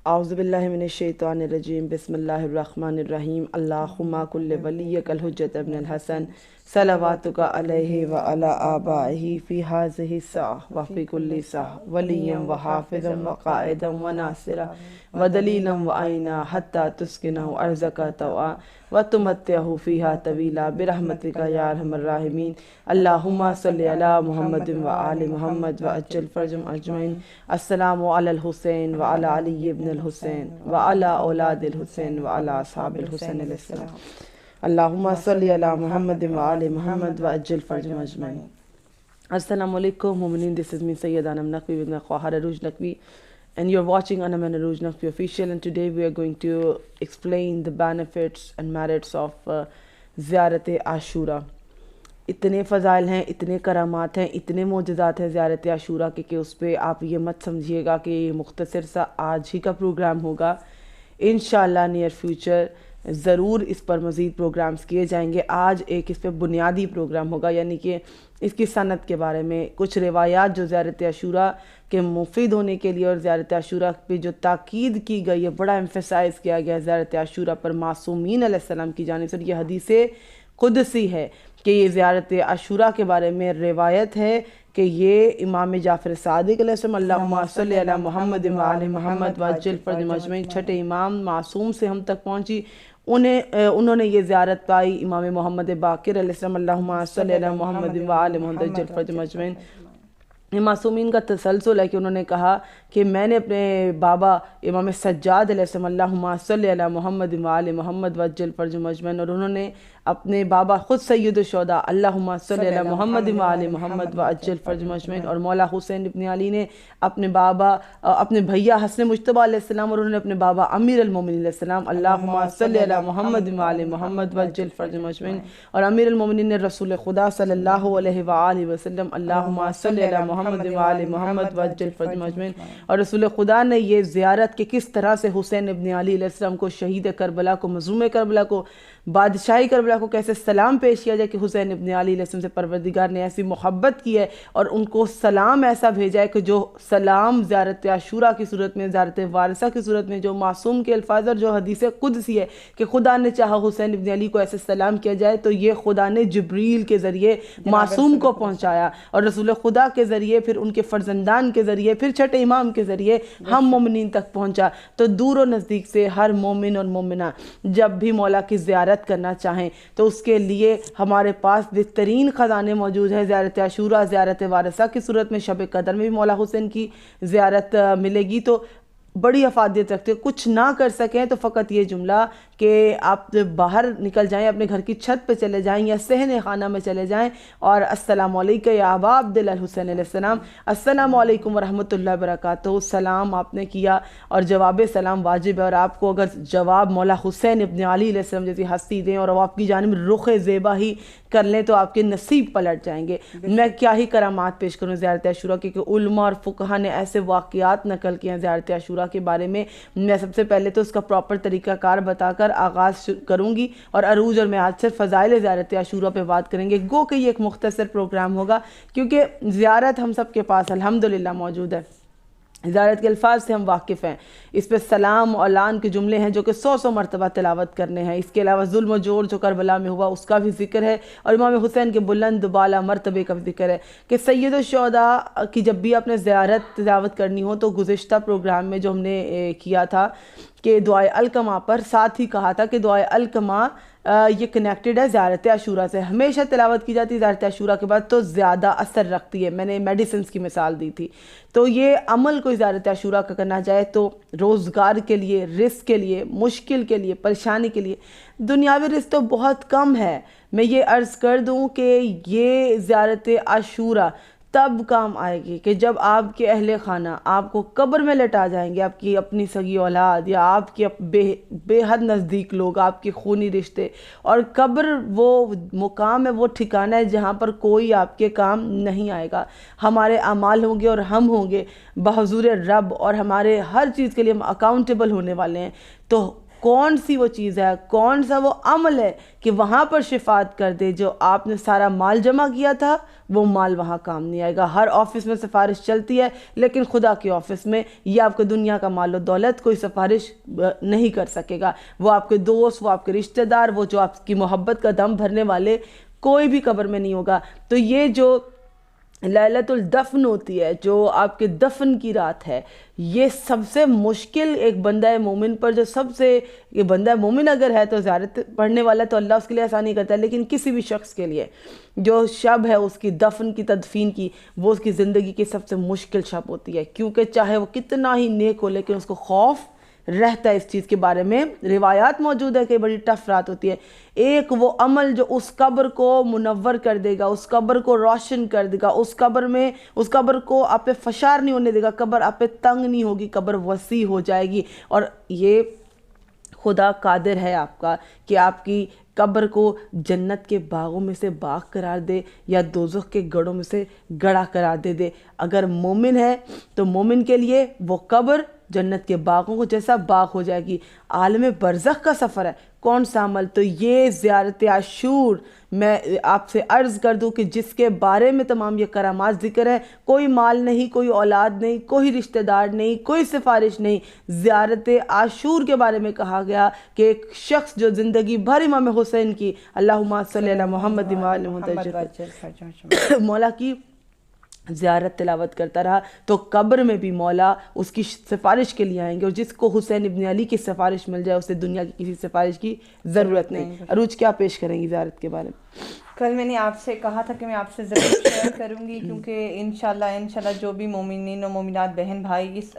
اعوذ باللہ من الشیطان الرجیم بسم اللہ الرحمن الرحیم اللہم کل ولیک الحجۃ ابن الحسن صلواتک علیہ وعلی آبائہ فی ہذہ الساعہ وفی کل ساعہ ولیا وحافظا وقائدا وناصرا ودلیلا وعینا حتی تسکنہ ارضک طوعا وتمتعہ فیہا طویلا برحمتک یا ارحم الراحمین اللہم صلی علی محمد وآل محمد وعجل فرجهم اجمعین السلام علی الحسین وعلی علی ابن الحسین وعلی اولاد الحسین وعلی اصحاب الحسین علیہ السلام اللہم صلی علی محمد وآل محمد وعجل فرجهم اجمعین. السلام علیکم مومنین, this is me Sayyid Anam Naqvi with my Khwajar Arooj Naqvi and you're watching Anam and Arooj Naqvi official, and today we are going to explain the benefits and merits of زیارت عاشورہ. اتنے فضائل ہیں, اتنے کرامات ہیں, اتنے معجزات ہیں زیارت عاشورہ کے کہ اس پہ آپ یہ مت سمجھیے گا کہ یہ مختصر سا آج ہی کا پروگرام ہوگا. انشاءاللہ نیئر فیوچر ضرور اس پر مزید پروگرامز کیے جائیں گے. آج ایک اس پہ بنیادی پروگرام ہوگا, یعنی کہ اس کی سند کے بارے میں کچھ روایات جو زیارت عاشورہ کے مفید ہونے کے لیے اور زیارت عاشورہ پہ جو تاکید کی گئی ہے, بڑا ایمفیسائز کیا گیا ہے زیارت عاشورہ پر معصومین علیہ السلام کی جانب سے. یہ حدیث قدسی ہے کہ یہ زیارت عاشورہ کے بارے میں روایت ہے کہ یہ امام جعفر صادق علیہ السلام اللہم صلی علی محمد وآل محمد وعجل فرجهم اجمعین, چھٹے امام معصوم سے ہم تک پہنچی. انہوں نے یہ زیارت پائی. امام محمد باقر علیہ السلام اللہم صلی علی محمد وآل محمد وعجل فرجهم اجمعین. یہ معصومین کا تسلسل ہے کہ انہوں نے کہا کہ میں نے اپنے بابا امام سجاد علیہ السلام اللہم صلی علی محمد وآل محمد وعجل فرجهم اجمعین, اور انہوں نے اپنے بابا خود سید الشہداء اللہم صلی علی محمد وآل محمد وعجل فرجهم اجمعین, اور مولا حسین ابن علی نے اپنے بابا اپنے بھیا حسن مجتبیٰ علیہ السلام, اور انہوں نے اپنے بابا امیر المومنین علیہ السلام اللہم صلی علی محمد وآل محمد وعجل فرجهم اجمعین, اور امیر المومنین نے رسول خدا صلی اللہ علیہ وآلہ وسلم اللہم صلی علی محمد وآل محمد وعجل فرجهم اجمعین. اور رسول خدا نے یہ زیارت کہ کس طرح سے حسین ابن علی علیہ السلام کو, شہید کربلا کو, مظلوم کربلا کو, بادشاہی کربلا کو کیسے سلام پیش کیا جائے کہ حسین ابن علی علیہ السلام سے پروردگار نے ایسی محبت کی ہے اور ان کو سلام ایسا بھیجا ہے کہ جو سلام زیارت عاشورہ کی صورت میں, زیارت وارثہ کی صورت میں, جو معصوم کے الفاظ اور جو حدیث قدسی ہے کہ خدا نے چاہا حسین ابن علی کو ایسے سلام کیا جائے تو یہ خدا نے جبریل کے ذریعے معصوم کو پہنچایا, اور رسول خدا کے ذریعے, پھر ان کے فرزندان کے ذریعے, پھر چھٹے امام کے ذریعے ہم مومنین تک پہنچا. تو دور و نزدیک سے ہر مومن اور مومنہ جب بھی مولا کی زیارت کرنا چاہیں تو اس کے لیے ہمارے پاس بہترین خزانے موجود ہیں. زیارت عاشورہ زیارت وارثہ کی صورت میں شب قدر میں بھی مولا حسین کی زیارت ملے گی. تو بڑی افادیت رکھتے ہیں. کچھ نہ کر سکیں تو فقط یہ جملہ کہ آپ باہر نکل جائیں, اپنے گھر کی چھت پہ چلے جائیں یا صحن خانہ میں چلے جائیں اور السلام علیکم یا ابا عبداللہ الحسین علیہ السلام, السلام علیکم ورحمۃ اللہ وبرکاتہ. سلام آپ نے کیا اور جواب سلام واجب ہے, اور آپ کو اگر جواب مولا حسین ابن علی علیہ السلام جیسی ہستی دیں اور وہ آپ کی جانب رخ زیبا ہی کر لیں تو آپ کے نصیب پلٹ جائیں گے. میں کیا ہی کرامات پیش کروں زیارت عاشورہ کی کہ علماء اور فقہا نے ایسے واقعات نقل کیے ہیں زیارت عاشورہ کے بارے میں. میں سب سے پہلے تو اس کا پراپر طریقہ کار بتا کر آغاز کروں گی, اور عروج اور معراج سے فضائل زیارت عاشورہ پہ بات کریں گے. گو کہ یہ ایک مختصر پروگرام ہوگا کیونکہ زیارت ہم سب کے پاس الحمدللہ موجود ہے. زیارت کے الفاظ سے ہم واقف ہیں. اس پہ سلام اور اعلان کے جملے ہیں جو کہ 100 مرتبہ تلاوت کرنے ہیں. اس کے علاوہ ظلم و جور جو کربلا میں ہوا اس کا بھی ذکر ہے, اور امام حسین کے بلند بالا مرتبے کا بھی ذکر ہے کہ سید الشہداء کی جب بھی آپ نے زیارت تلاوت کرنی ہو تو گزشتہ پروگرام میں جو ہم نے کیا تھا کہ دعائے القمہ پر ساتھ ہی کہا تھا کہ دعائے القمہ یہ کنیکٹڈ ہے زیارت عاشورہ سے. ہمیشہ تلاوت کی جاتی ہے زیارت عاشورہ کے بعد تو زیادہ اثر رکھتی ہے. میں نے میڈیسنز کی مثال دی تھی. تو یہ عمل کوئی زیارت عاشورہ کا کرنا چاہے تو روزگار کے لیے, رزق کے لیے, مشکل کے لیے, پریشانی کے لیے, دنیاوی رزق تو بہت کم ہے. میں یہ عرض کر دوں کہ یہ زیارت عاشورہ تب کام آئے گی کہ جب آپ کے اہل خانہ آپ کو قبر میں لٹا جائیں گے, آپ کی اپنی سگی اولاد یا آپ کے بے حد نزدیک لوگ, آپ کے خونی رشتے, اور قبر وہ مقام ہے, وہ ٹھکانہ ہے جہاں پر کوئی آپ کے کام نہیں آئے گا. ہمارے اعمال ہوں گے اور ہم ہوں گے بحضور رب, اور ہمارے ہر چیز کے لیے ہم اکاؤنٹیبل ہونے والے ہیں. تو کون سی وہ چیز ہے, کون سا وہ عمل ہے کہ وہاں پر شفاعت کر دے. جو آپ نے سارا مال جمع کیا تھا وہ مال وہاں کام نہیں آئے گا. ہر آفس میں سفارش چلتی ہے, لیکن خدا کے آفس میں یہ آپ کو دنیا کا مال و دولت کوئی سفارش نہیں کر سکے گا. وہ آپ کے دوست, وہ آپ کے رشتہ دار, وہ جو آپ کی محبت کا دم بھرنے والے, کوئی بھی قبر میں نہیں ہوگا. تو یہ جو لیلۃ الدفن ہوتی ہے, جو آپ کے دفن کی رات ہے, یہ سب سے مشکل ایک بندہ مومن پر, جو سب سے, یہ بندہ مومن اگر ہے تو زیارت پڑھنے والا تو اللہ اس کے لیے آسانی کرتا ہے, لیکن کسی بھی شخص کے لیے جو شب ہے اس کی دفن کی, تدفین کی, وہ اس کی زندگی کی سب سے مشکل شب ہوتی ہے. کیونکہ چاہے وہ کتنا ہی نیک ہو, لیکن اس کو خوف رہتا ہے اس چیز کے بارے میں. روایات موجود ہے کہ بڑی ٹف رات ہوتی ہے. ایک وہ عمل جو اس قبر کو منور کر دے گا, اس قبر کو روشن کر دے گا, اس قبر کو آپ پہ فشار نہیں ہونے دے گا, قبر آپ پہ تنگ نہیں ہوگی, قبر وسیع ہو جائے گی. اور یہ خدا قادر ہے آپ کا کہ آپ کی قبر کو جنت کے باغوں میں سے باغ قرار دے یا دوزخ کے گڑھوں میں سے گڑھا قرار دے. اگر مومن ہے تو مومن کے لیے وہ قبر جنت کے باغوں کو جیسا باغ ہو جائے گی. عالم برزخ کا سفر ہے, کون سا عمل؟ تو یہ زیارت عاشور. میں آپ سے عرض کر دوں کہ جس کے بارے میں تمام یہ کرامات ذکر ہے, کوئی مال نہیں, کوئی اولاد نہیں, کوئی رشتہ دار نہیں, کوئی سفارش نہیں. زیارت عاشور کے بارے میں کہا گیا کہ ایک شخص جو زندگی بھر امام حسین کی, اللہم صلی علی محمد مولا کی زیارت تلاوت کرتا رہا, تو قبر میں بھی مولا اس کی سفارش کے لیے آئیں گے. اور جس کو حسین ابن علی کی سفارش مل جائے, اسے دنیا کی کسی سفارش کی ضرورت نہیں. عروج کیا پیش کریں گی زیارت کے بارے میں؟ کل میں نے آپ سے کہا تھا کہ میں آپ سے ضرور شیئر کروں گی, کیونکہ انشاءاللہ جو بھی مومنین و مومنات بہن بھائی اس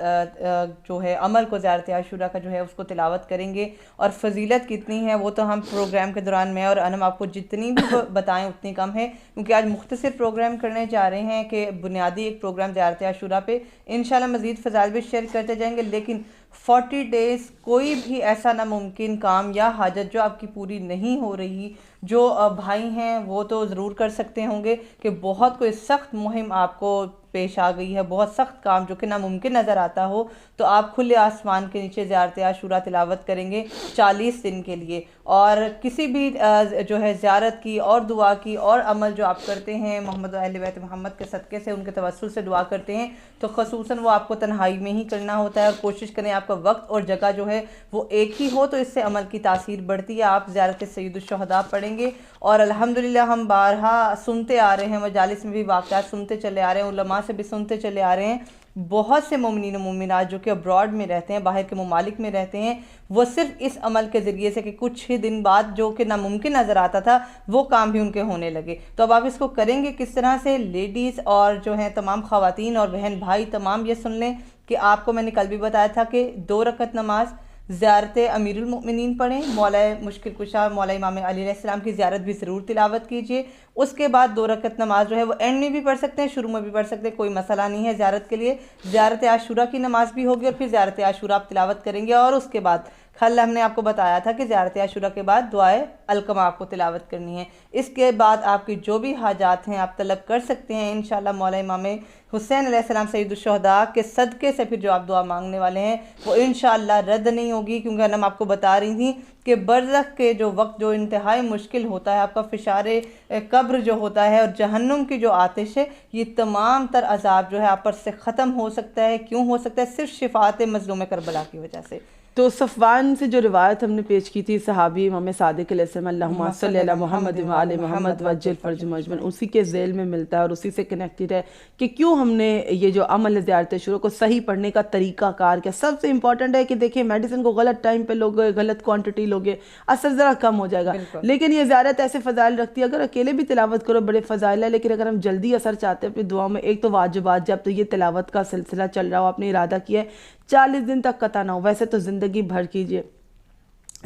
جو ہے عمل کو زیارت عاشورہ کا جو ہے اس کو تلاوت کریں گے, اور فضیلت کتنی ہے وہ تو ہم پروگرام کے دوران میں اور انم آپ کو جتنی بھی بتائیں اتنی کم ہے, کیونکہ آج مختصر پروگرام کرنے جا رہے ہیں کہ بنیادی ایک پروگرام زیارت عاشورہ پہ انشاءاللہ مزید فضائل بھی شیئر کرتے جائیں گے. لیکن 40 ڈیز کوئی بھی ایسا ناممکن کام یا حاجت جو آپ کی پوری نہیں ہو رہی, جو بھائی ہیں وہ تو ضرور کر سکتے ہوں گے کہ بہت کوئی سخت مہم آپ کو پیش آ گئی ہے, بہت سخت کام جو کہ ناممکن نظر آتا ہو, تو آپ کھلے آسمان کے نیچے زیارت عاشورہ تلاوت کریں گے 40 دن کے لیے. اور کسی بھی جو ہے زیارت کی اور دعا کی اور عمل جو آپ کرتے ہیں محمد و اہل بیت محمد کے صدقے سے, ان کے توسل سے دعا کرتے ہیں, تو خصوصاً وہ آپ کو تنہائی میں ہی کرنا ہوتا ہے. اور کوشش کریں آپ کا وقت اور جگہ جو ہے وہ ایک ہی ہو, تو اس سے عمل کی تاثیر بڑھتی ہے. آپ زیارت سید الشہداء پڑھیں گے, اور الحمدللہ ہم بارہا سنتے آ رہے ہیں, مجالس میں بھی واقعات سنتے چلے آ رہے ہیں, علماء سے بھی سنتے چلے آ رہے ہیں, بہت سے مومنین و مومنات جو کہ ابراڈ میں رہتے ہیں, باہر کے ممالک میں رہتے ہیں, وہ صرف اس عمل کے ذریعے سے کہ کچھ ہی دن بعد جو کہ ناممکن نظر آتا تھا وہ کام بھی ان کے ہونے لگے. تو اب آپ اس کو کریں گے کس طرح سے؟ لیڈیز اور جو ہیں تمام خواتین اور بہن بھائی تمام یہ سن لیں کہ آپ کو میں نے کل بھی بتایا تھا کہ 2 رکعت نماز زیارت امیر المؤمنین پڑھیں, مولا مشکل کشا مولا امام علی علیہ السلام کی زیارت بھی ضرور تلاوت کیجئے. اس کے بعد 2 رکعت نماز جو ہے وہ اینڈ میں بھی پڑھ سکتے ہیں, شروع میں بھی پڑھ سکتے ہیں, کوئی مسئلہ نہیں ہے. زیارت کے لیے زیارت عاشورہ کی نماز بھی ہوگی, اور پھر زیارت عاشورہ آپ تلاوت کریں گے. اور اس کے بعد کل ہم نے آپ کو بتایا تھا کہ زیارت عاشورہ کے بعد دعائے علقمہ آپ کو تلاوت کرنی ہے. اس کے بعد آپ کی جو بھی حاجات ہیں آپ طلب کر سکتے ہیں انشاءاللہ. مولا امام حسین علیہ السلام سید الشہداء کے صدقے سے پھر جو آپ دعا مانگنے والے ہیں وہ انشاءاللہ رد نہیں ہوگی, کیونکہ ہم آپ کو بتا رہی تھیں کہ برزخ کے جو وقت جو انتہائی مشکل ہوتا ہے, آپ کا فشار قبر جو ہوتا ہے اور جہنم کی جو آتش ہے, یہ تمام تر عذاب جو ہے آپ پر سے ختم ہو سکتا ہے. کیوں ہو سکتا ہے؟ صرف شفاعت مظلوم کربلا کی وجہ سے. تو صفوان سے جو روایت ہم نے پیش کی تھی صحابی امام صادق علیہ السلام, اللہم صلی علی محمد و آل محمد وعجل فرج مجمن, اسی کے ذیل میں ملتا ہے اور اسی سے کنیکٹڈ ہے کہ کیوں ہم نے یہ جو عمل زیارت عاشورہ کو صحیح پڑھنے کا طریقہ کار کیا. سب سے امپورٹنٹ ہے کہ دیکھیں میڈیسن کو غلط ٹائم پہ لوگے, غلط کوانٹٹی لوگے, اثر ذرا کم ہو جائے گا. لیکن یہ زیارت ایسے فضائل رکھتی ہے, اگر اکیلے بھی تلاوت کرو بڑے فضائل ہے, لیکن اگر ہم جلدی اثر چاہتے ہیں اپنی دعاؤں میں, ایک تو واجبات, جب تو یہ تلاوت کا سلسلہ چل رہا ہو, آپ نے ارادہ کیا ہے 40 دن تک قطع نہ ہو, ویسے تو زندگی بھر کیجئے,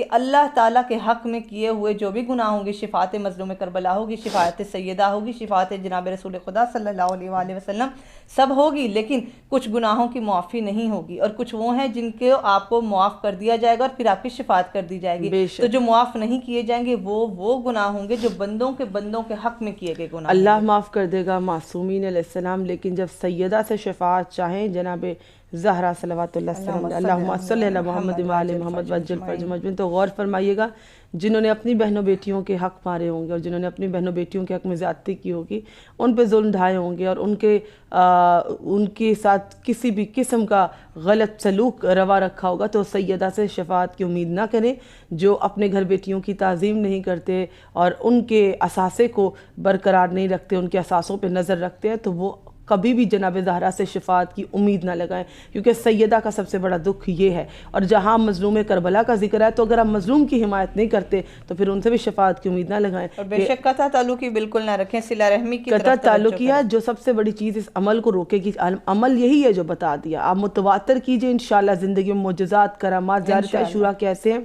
کہ اللہ تعالیٰ کے حق میں کیے ہوئے جو بھی گناہ ہوں گے، شفاعت مظلوم کربلا ہوگی، شفاعت سیدہ ہوگی، شفاعت جناب رسول خدا صلی اللہ علیہ وآلہ وسلم سب ہوگی، لیکن کچھ گناہوں کی معافی نہیں ہوگی، اور کچھ وہ ہیں جن کے آپ کو معاف کر دیا جائے گا اور پھر آپ کی شفاعت کر دی جائے گی۔ تو جو معاف نہیں کیے جائیں گے وہ گناہ ہوں گے جو بندوں کے حق میں کیے گئے گناہ۔ اللہ معاف کر دے گا معصومین علیہ السلام، لیکن جب سیدہ سے شفاعت چاہیں جناب زہرا صلوات اللہ السلام اللہم صلی علی محمد وآل محمد وعجل فرج مجمن، تو غور فرمائیے گا جنہوں نے اپنی بہنوں بیٹیوں کے حق مارے ہوں گے اور جنہوں نے اپنی بہنوں بیٹیوں کے حق میں زیادتی کی ہوگی، ان پہ ظلم ڈھائے ہوں گے اور ان کے ساتھ کسی بھی قسم کا غلط سلوک روا رکھا ہوگا، تو سیدہ سے شفاعت کی امید نہ کریں۔ جو اپنے گھر بیٹیوں کی تعظیم نہیں کرتے اور ان کے اثاثے کو برقرار نہیں رکھتے، ان کے اثاثوں پہ نظر رکھتے ہیں، تو وہ کبھی بھی جناب زہرا سے شفاعت کی امید نہ لگائیں، کیونکہ سیدہ کا سب سے بڑا دکھ یہ ہے۔ اور جہاں مظلوم کربلا کا ذکر ہے، تو اگر آپ مظلوم کی حمایت نہیں کرتے تو پھر ان سے بھی شفاعت کی امید نہ لگائیں، اور بے شک قطع تعلقی بالکل نہ رکھیں، صلہ رحمی کی قطع تعلقیہ جو سب سے بڑی چیز اس عمل کو روکے گی۔ عمل یہی ہے جو بتا دیا، آپ متواتر کیجئے، انشاءاللہ زندگی میں معجزات، کرامات، زیارت عاشورہ کیسے ہیں،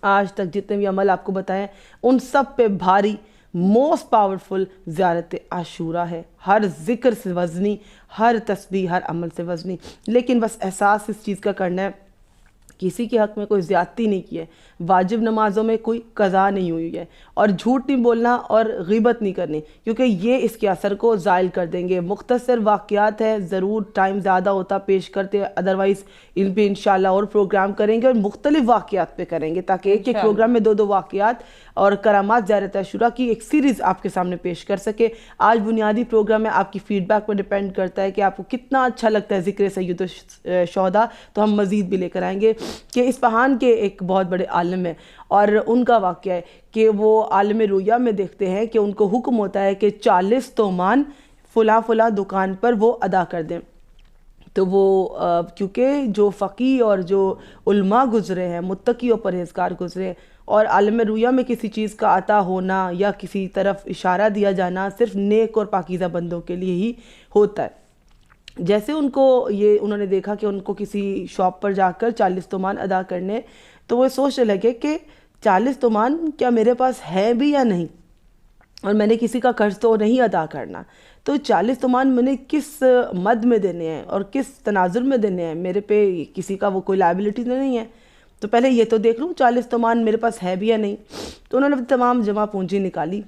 آج تک جتنے بھی عمل آپ کو بتائیں ان سب پہ بھاری موسٹ پاورفل زیارت عاشورہ ہے، ہر ذکر سے وزنی، ہر تسبیح، ہر عمل سے وزنی۔ لیکن بس احساس اس چیز کا کرنا ہے، کسی کے حق میں کوئی زیادتی نہیں کی ہے، واجب نمازوں میں کوئی قضا نہیں ہوئی ہے، اور جھوٹ نہیں بولنا اور غیبت نہیں کرنی، کیونکہ یہ اس کے اثر کو زائل کر دیں گے۔ مختصر واقعات ہے، ضرور ٹائم زیادہ ہوتا پیش کرتے، ادروائز ان پہ انشاءاللہ اور پروگرام کریں گے اور مختلف واقعات پہ کریں گے، تاکہ ایک ایک پروگرام میں دو واقعات اور کرامات زیارت عاشورہ کی ایک سیریز آپ کے سامنے پیش کر سکے۔ آج بنیادی پروگرام ہے، آپ کی فیڈ بیک پر ڈیپینڈ کرتا ہے کہ آپ کو کتنا اچھا لگتا ہے ذکر سید الشہداء، تو ہم مزید بھی لے کر آئیں گے۔ کہ اصفہان کے ایک بہت بڑے عالم ہیں، اور ان کا واقعہ ہے کہ وہ عالم رؤیا میں دیکھتے ہیں کہ ان کو حکم ہوتا ہے کہ 40 تومان فلاں فلاں دکان پر وہ ادا کر دیں۔ تو وہ کیونکہ جو فقی اور جو علماء گزرے ہیں، متقی اور پرہیزگار گزرے ہیں، اور عالم رؤیا میں کسی چیز کا عطا ہونا یا کسی طرف اشارہ دیا جانا صرف نیک اور پاکیزہ بندوں کے لیے ہی ہوتا ہے۔ جیسے انہوں نے دیکھا کہ ان کو کسی شاپ پر جا کر 40 تومان ادا کرنے، تو وہ سوچنے لگے کہ 40 تومان کیا میرے پاس ہے بھی یا نہیں، اور میں نے کسی کا قرض تو نہیں ادا کرنا، تو 40 تومان میں نے کس مد میں دینے ہیں اور کس تناظر میں دینے ہیں، میرے پہ کسی کا وہ کوئی لائبلٹی نہیں ہے، تو پہلے یہ تو دیکھ لوں 40 تومان میرے پاس ہے بھی یا نہیں۔ تو انہوں نے تمام جمع پونجی نکالی۔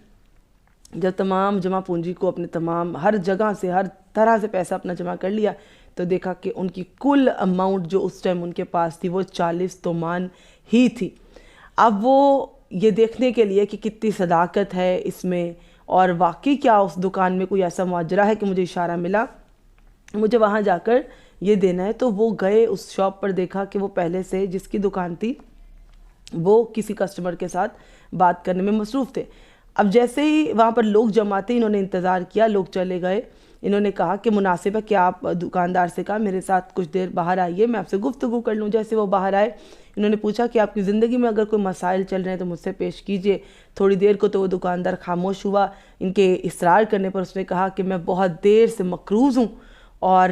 جب تمام جمع پونجی کو اپنے تمام ہر جگہ سے ہر طرح سے پیسہ اپنا جمع کر لیا، تو دیکھا کہ ان کی کل اماؤنٹ جو اس ٹائم ان کے پاس تھی وہ 40 تومان ہی تھی۔ اب وہ یہ دیکھنے کے لیے کہ کتنی صداقت ہے اس میں، اور واقعی کیا اس دکان میں کوئی ایسا ماجرا ہے کہ مجھے اشارہ ملا، مجھے وہاں جا کر یہ دینا ہے، تو وہ گئے اس شاپ پر، دیکھا کہ وہ پہلے سے جس کی دکان تھی وہ کسی کسٹمر کے ساتھ بات کرنے میں مصروف تھے۔ اب جیسے ہی وہاں پر لوگ جمع تھے، انہوں نے انتظار کیا، لوگ چلے گئے، انہوں نے کہا کہ مناسب ہے کہ آپ دکاندار سے کہا میرے ساتھ کچھ دیر باہر آئیے، میں آپ سے گفتگو کر لوں۔ جیسے وہ باہر آئے، انہوں نے پوچھا کہ آپ کی زندگی میں اگر کوئی مسائل چل رہے ہیں تو مجھ سے پیش کیجئے۔ تھوڑی دیر کو تو وہ دکاندار خاموش ہوا، ان کے اصرار کرنے پر اس نے کہا کہ میں بہت دیر سے مقروض ہوں، اور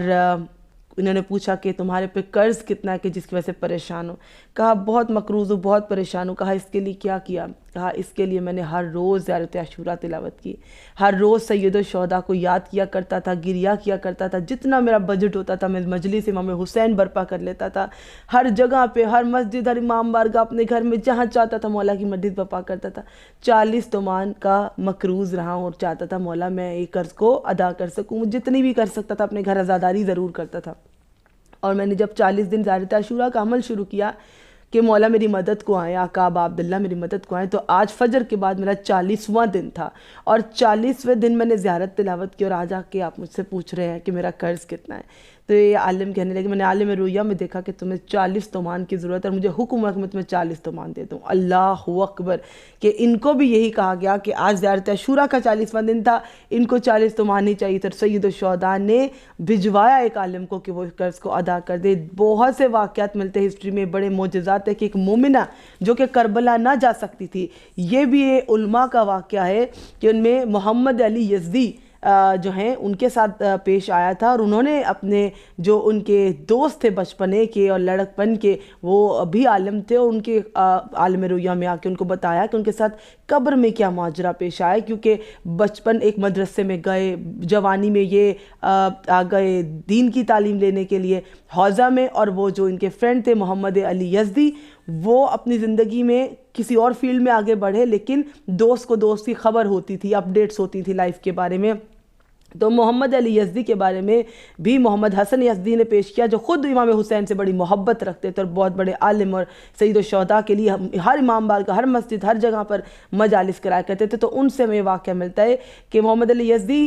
انہوں نے پوچھا کہ تمہارے پہ قرض کتنا ہے کہ جس کی وجہ سے پریشان ہو؟ کہا بہت مقروض ہوں، بہت پریشان ہوں۔ کہا اس کے لیے کیا کیا؟ کہا اس کے لیے میں نے ہر روز زیارت عاشورہ تلاوت کی، ہر روز سید الشہداء کو یاد کیا کرتا تھا، گریہ کیا کرتا تھا، جتنا میرا بجٹ ہوتا تھا میں مجلس امام حسین برپا کر لیتا تھا، ہر جگہ پہ، ہر مسجد، ہر امام بارگاہ، اپنے گھر میں جہاں چاہتا تھا مولا کی مسجد برپا کرتا تھا۔ 40 تومان کا مقروض رہا ہوں، اور چاہتا تھا مولا میں ایک قرض کو ادا کر سکوں، جتنی بھی کر سکتا تھا اپنے گھر عزاداری ضرور کرتا تھا۔ اور میں نے جب 40 دن زیارت عاشورہ کا عمل شروع کیا کہ مولا میری مدد کو آئیں، آقا ابا عبداللہ میری مدد کو آئیں، تو آج فجر کے بعد میرا 40واں دن تھا، اور 40ویں دن میں نے زیارت تلاوت کی، اور آج آ کے آپ مجھ سے پوچھ رہے ہیں کہ میرا قرض کتنا ہے۔ تو یہ عالم کہنے لگے میں نے عالم رؤیا میں دیکھا کہ تمہیں 40 تومان کی ضرورت ہے، اور مجھے حکم ہے کہ میں تمہیں 40 تومان دے دوں۔ اللہ اکبر! کہ ان کو بھی یہی کہا گیا کہ آج زیارت عاشورہ کا 40واں دن تھا، ان کو 40 تومان ہی چاہیے تھا۔ سید الشہداء نے بھجوایا ایک عالم کو کہ وہ قرض کو ادا کر دے۔ بہت سے واقعات ملتے ہیں ہسٹری میں، بڑے معجزات ہے کہ ایک مومنہ جو کہ کربلا نہ جا سکتی تھی، یہ بھی علماء کا واقعہ ہے کہ ان میں محمد علی یزدی جو ہیں ان کے ساتھ پیش آیا تھا، اور انہوں نے اپنے جو ان کے دوست تھے بچپنے کے اور لڑکپن کے، وہ بھی عالم تھے، اور ان کے عالم رؤیا میں آ کے ان کو بتایا کہ ان کے ساتھ قبر میں کیا ماجرا پیش آئے، کیونکہ بچپن ایک مدرسے میں گئے، جوانی میں یہ آ گئے دین کی تعلیم لینے کے لیے حوضہ میں، اور وہ جو ان کے فرینڈ تھے محمد علی یزدی، وہ اپنی زندگی میں کسی اور فیلڈ میں آگے بڑھے، لیکن دوست کو دوست کی خبر ہوتی تھی، اپڈیٹس ہوتی تھی لائف کے بارے میں۔ تو محمد علی یزدی کے بارے میں بھی محمد حسن یزدی نے پیش کیا، جو خود امام حسین سے بڑی محبت رکھتے تھے اور بہت بڑے عالم اور سید الشہداء کے لیے ہر امام بار کا ہر مسجد ہر جگہ پر مجالس کرایا کرتے تھے۔ تو ان سے ہمیں واقعہ ملتا ہے کہ محمد علی یزدی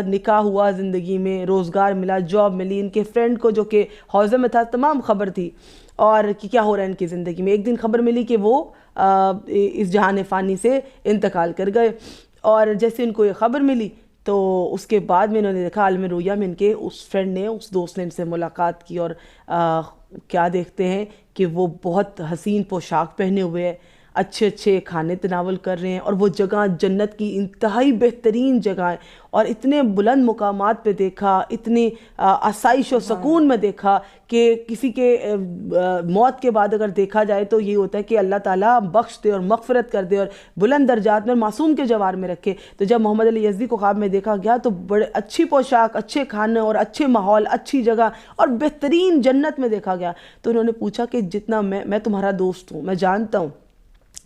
نکاح ہوا، زندگی میں روزگار ملا، جاب ملی، ان کے فرینڈ کو جو کہ حوضے میں تھا تمام خبر تھی اور کہ کیا ہو رہا ہے ان کی زندگی میں۔ ایک دن خبر ملی کہ وہ اس جہان فانی سے انتقال کر گئے، اور جیسے ان کو یہ خبر ملی تو اس کے بعد میں انہوں نے دیکھا عالم رؤیا میں ان کے اس فرینڈ نے، اس دوست نے ان سے ملاقات کی، اور کیا دیکھتے ہیں کہ وہ بہت حسین پوشاک پہنے ہوئے ہیں، اچھے اچھے کھانے تناول کر رہے ہیں، اور وہ جگہ جنت کی انتہائی بہترین جگہ، اور اتنے بلند مقامات پہ دیکھا، اتنی آسائش و سکون میں دیکھا کہ کسی کے موت کے بعد اگر دیکھا جائے تو یہ ہوتا ہے کہ اللہ تعالیٰ بخش دے اور مغفرت کر دے اور بلند درجات میں اور معصوم کے جوار میں رکھے۔ تو جب محمد علی یزدی کو خواب میں دیکھا گیا تو بڑے اچھی پوشاک، اچھے کھانے اور اچھے ماحول، اچھی جگہ اور بہترین جنت میں دیکھا گیا۔ تو انہوں نے پوچھا کہ جتنا میں تمہارا دوست ہوں، میں جانتا ہوں،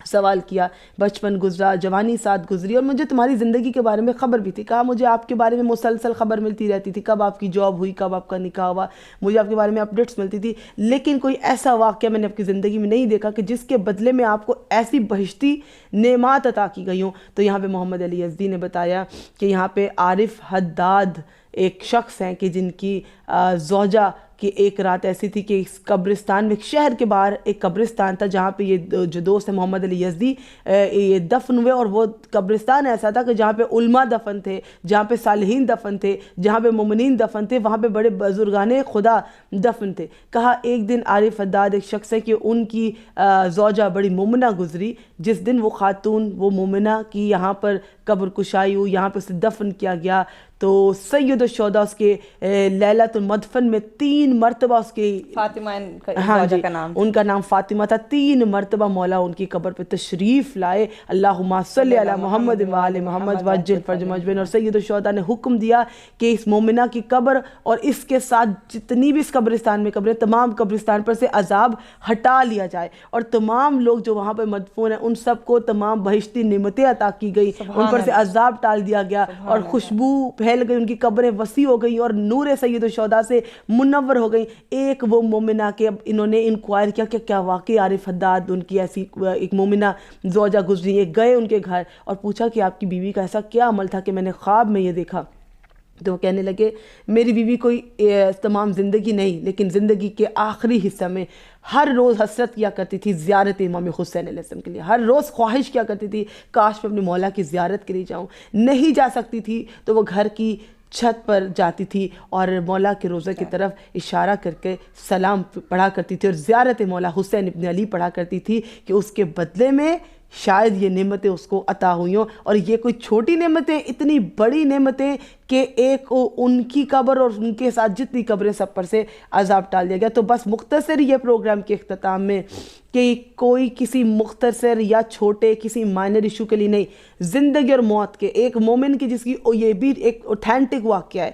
سوال کیا، بچپن گزرا، جوانی ساتھ گزری، اور مجھے تمہاری زندگی کے بارے میں خبر بھی تھی، کہا مجھے آپ کے بارے میں مسلسل خبر ملتی رہتی تھی، کب آپ کی جاب ہوئی، کب آپ کا نکاح ہوا، مجھے آپ کے بارے میں اپڈیٹس ملتی تھی، لیکن کوئی ایسا واقعہ میں نے آپ کی زندگی میں نہیں دیکھا کہ جس کے بدلے میں آپ کو ایسی بہشتی نعمات عطا کی گئی ہوں۔ تو یہاں پہ محمد علی یزدی نے بتایا کہ یہاں پہ عارف حداد ایک شخص ہیں کہ جن کی زوجہ کہ ایک رات ایسی تھی کہ اس قبرستان میں، ایک شہر کے باہر ایک قبرستان تھا جہاں پہ یہ جو دوست ہے محمد علی یزدی یہ دفن ہوئے، اور وہ قبرستان ایسا تھا کہ جہاں پہ علماء دفن تھے، جہاں پہ صالحین دفن تھے، جہاں پہ مومنین دفن تھے، وہاں پہ بڑے بزرگان خدا دفن تھے۔ کہا ایک دن عارف حداد ایک شخص ہے کہ ان کی زوجہ بڑی مومنہ گزری، جس دن وہ خاتون وہ مومنہ کی یہاں پر قبر کشائی ہوئی، یہاں پہ اسے دفن کیا گیا، تو سید الشہداء اس کے لیلۃ المدفن میں 3 مرتبہ اس کی فاطمہ کا نام، ان کا نام فاطمہ تھا، 3 مرتبہ مولا ان کی قبر پہ تشریف لائے، اللہم صلی علی محمد و آل محمد وعجل فرج مجبین۔ اور سید الشہداء نے حکم دیا کہ اس مومنہ کی قبر اور اس کے ساتھ جتنی بھی اس قبرستان میں قبریں، تمام قبرستان پر سے عذاب ہٹا لیا جائے، اور تمام لوگ جو وہاں پہ مدفون ہیں ان سب کو تمام بہشتی نعمتیں عطا کی گئی، ان پر سے عذاب ٹال دیا گیا، اور خوشبو پھیل گئی، ان کی قبریں وسیع ہو گئی اور نور سید الشہداء سے منور ہو گئی۔ ایک وہ مومنہ کے اب انہوں نے انکوائر کیا کہ کیا واقعی عارف حداد ان کی ایسی ایک مومنہ زوجہ گزری ہے، گئے ان کے گھر اور پوچھا کہ آپ کی بیوی کا ایسا کیا عمل تھا کہ میں نے خواب میں یہ دیکھا؟ تو وہ کہنے لگے میری بیوی کوئی تمام زندگی نہیں، لیکن زندگی کے آخری حصہ میں ہر روز حسرت کیا کرتی تھی زیارت امام حسین علیہ السلام کے لیے، ہر روز خواہش کیا کرتی تھی کاش میں اپنے مولا کی زیارت کے لیے جاؤں، نہیں جا سکتی تھی تو وہ گھر کی چھت پر جاتی تھی اور مولا کے روضہ کی طرف اشارہ کر کے سلام پڑھا کرتی تھی، اور زیارت مولا حسین ابن علی پڑھا کرتی تھی کہ اس کے بدلے میں شاید یہ نعمتیں اس کو عطا ہوئی ہوں۔ اور یہ کوئی چھوٹی نعمتیں، اتنی بڑی نعمتیں کہ ایک ان کی قبر اور ان کے ساتھ جتنی قبریں سب پر سے عذاب ٹال دیا گیا۔ تو بس مختصر یہ پروگرام کے اختتام میں کہ کوئی کسی مختصر یا چھوٹے کسی مائنر ایشو کے لیے نہیں، زندگی اور موت کے ایک مومن کی جس کی یہ بھی ایک اوتھینٹک واقعہ ہے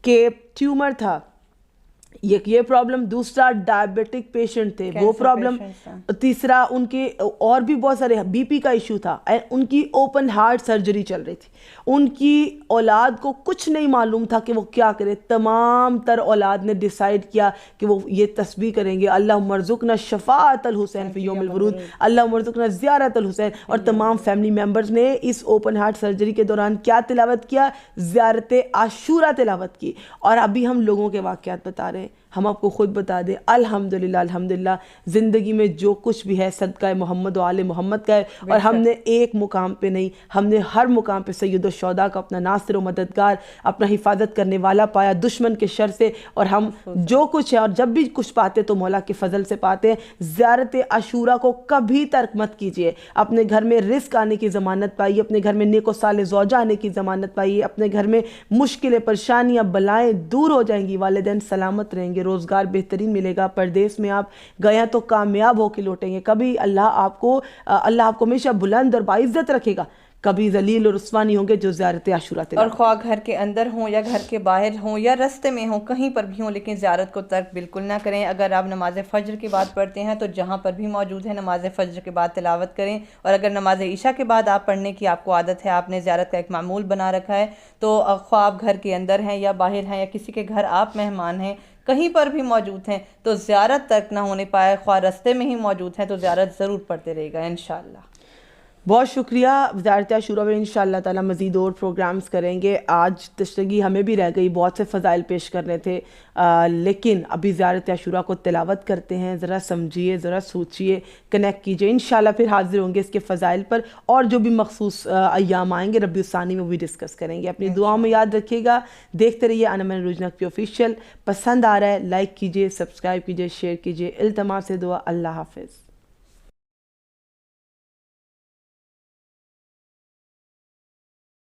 کہ ٹیومر تھا، یہ پرابلم، دوسرا ڈائبیٹک پیشنٹ تھے وہ پرابلم، تیسرا ان کے اور بھی بہت سارے بی پی کا ایشو تھا، ان کی اوپن ہارٹ سرجری چل رہی تھی، ان کی اولاد کو کچھ نہیں معلوم تھا کہ وہ کیا کرے، تمام تر اولاد نے ڈیسائیڈ کیا کہ وہ یہ تسبیح کریں گے، اللہم ارزقنا شفاعت الحسین فی یوم الورود، اللہم ارزقنا زیارت الحسین، اور تمام فیملی ممبرز نے اس اوپن ہارٹ سرجری کے دوران کیا تلاوت کیا؟ زیارت عاشورہ تلاوت کی۔ اور ابھی ہم لوگوں کے واقعات بتا رہے ہیں، ہم آپ کو خود بتا دیں الحمدللہ الحمدللہ زندگی میں جو کچھ بھی ہے صدقہ محمد و آل محمد کا ہے، اور ہم نے ایک مقام پہ نہیں، ہم نے ہر مقام پہ سید الشہداء کا اپنا ناصر و مددگار، اپنا حفاظت کرنے والا پایا دشمن کے شر سے، اور ہم جو کچھ ہے اور جب بھی کچھ پاتے تو مولا کے فضل سے پاتے ہیں۔ زیارت عاشورہ کو کبھی ترک مت کیجیے، اپنے گھر میں رزق آنے کی ضمانت پائیے، اپنے گھر میں نیک و صالح زوجہ آنے کی ضمانت پائیے، اپنے گھر میں مشکلیں پریشانیاں بلائیں دور ہو جائیں گی، والدین سلامت رہیں گے، روزگار بہترین ملے گا، پردیس میں آپ گئے ہیں تو کامیاب ہو کے لوٹیں گے، کبھی اللہ آپ کو ہمیشہ بلند اور باعزت رکھے گا، کبھی ذلیل اور رسوا نہیں ہوں گے جو زیارت عاشورہ اور تلاوت۔ خواہ گھر کے اندر ہوں یا گھر کے باہر ہوں یا رستے میں ہوں، کہیں پر بھی ہوں، لیکن زیارت کو ترک بالکل نہ کریں۔ اگر آپ نماز فجر کے بعد پڑھتے ہیں تو جہاں پر بھی موجود ہے نماز فجر کے بعد تلاوت کریں، اور اگر نماز عشاء کے بعد آپ پڑھنے کی آپ کو عادت ہے، آپ نے زیارت کا ایک معمول بنا رکھا ہے، تو خواہ آپ گھر کے اندر ہیں یا باہر ہیں یا کسی کے گھر آپ مہمان ہیں، کہیں پر بھی موجود ہیں تو زیارت ترک نہ ہونے پائے، خواہ رستے میں ہی موجود ہیں تو زیارت ضرور پڑھتے رہے گا انشاءاللہ۔ بہت شکریہ۔ زیارت عاشورہ میں انشاءاللہ تعالی مزید اور پروگرامز کریں گے۔ آج تشتگی ہمیں بھی رہ گئی، بہت سے فضائل پیش کرنے تھے، لیکن ابھی زیارت عاشورہ کو تلاوت کرتے ہیں، ذرا سمجھیے، ذرا سوچیے، کنیکٹ کیجئے، انشاءاللہ پھر حاضر ہوں گے اس کے فضائل پر، اور جو بھی مخصوص ایام آئیں گے ربیع الثانی میں وہ بھی ڈسکس کریں گے۔ اپنی دعاؤں میں یاد رکھیے گا، دیکھتے رہیے انمن روج نقوی آفیشیل۔ پسند آ رہا ہے لائک کیجئے، سبسکرائب کیجئے، شیئر کیجئے، التماس دعا۔ اللہ حافظ۔